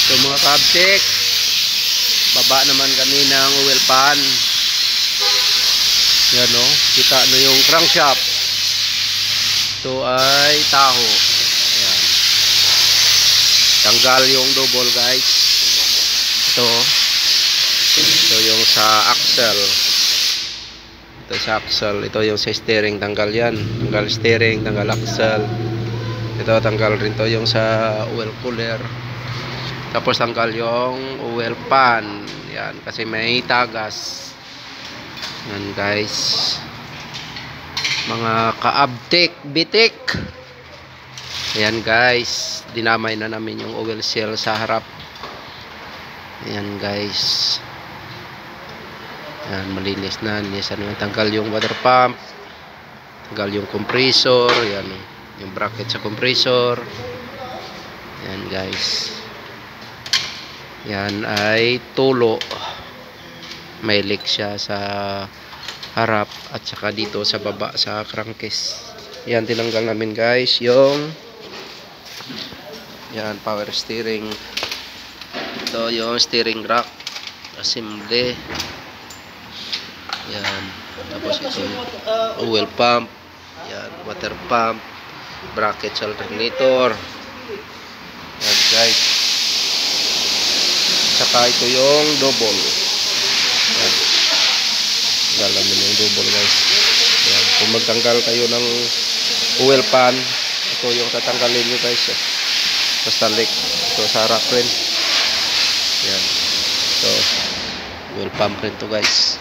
So mga kabtik, baba naman kami ng oil pan. Yan o, kita no yung crankshaft. Ito ay taho. Ayan. Tanggal yung double guys. Ito yung sa axle. Ito sa axle. Ito yung sa steering. Tanggal yan. Tanggal steering, tanggal axle. Ito tanggal rin to yung sa oil cooler. Tapos tanggal yung oil pan. Yan, kasi may tagas. Yan guys. Mga kaabtik, bitik. Ayan guys. Dinamay na namin yung oil seal sa harap. Ayan guys. Ayan, malinis na. Tanggal yung water pump. Tanggal yung compressor. Ayan, yung bracket sa compressor. Ayan guys. Yan ay tulo. May leak siya sa harap at saka dito sa baba sa crankcase. Yan, tinanggal namin guys yung yan, power steering. Ito yung steering rack assembly. Yan. Tapos ito yung oil pump. Yan, water pump, bracket sa alternator. Yan guys. Saka ito yung double. Yan. Galamin yung double guys. Yan. Kung magtanggal kayo ng oil pan, ito yung tatanggalin nyo guys. Basta leak. Ito sa harap rin. Yan. So, oil pump rin to guys.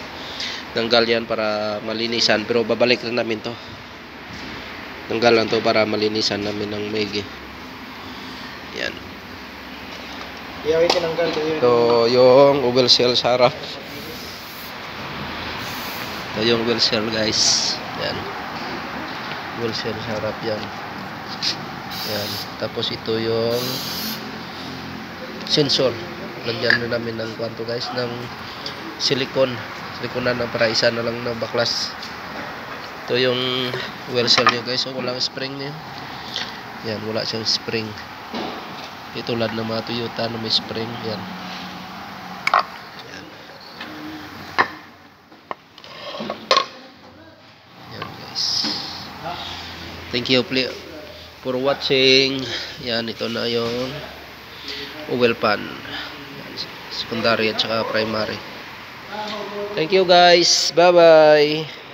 Tanggal yan para malinisan. Pero babalik lang namin to. Tanggal lang to para malinisan namin ng maigi. Yan. Ito yung oil seal sa harap. Ito yung oil seal guys. Yan. Oil seal sa harap yan. Yan. Tapos ito yung sensor. Lagyan na namin ng kwanto guys, ng silicone. Silikonan na para isa na lang na baklas. Ito yung oil seal nyo guys. So, walang spring nyo. Yan. Wala siyang spring. Tulad ng mga Toyota na may spring. Yan. Yan. Yan guys. Thank you for watching. Yan, ito na yung oil pan. Yan, secondary at saka primary. Thank you guys. Bye bye.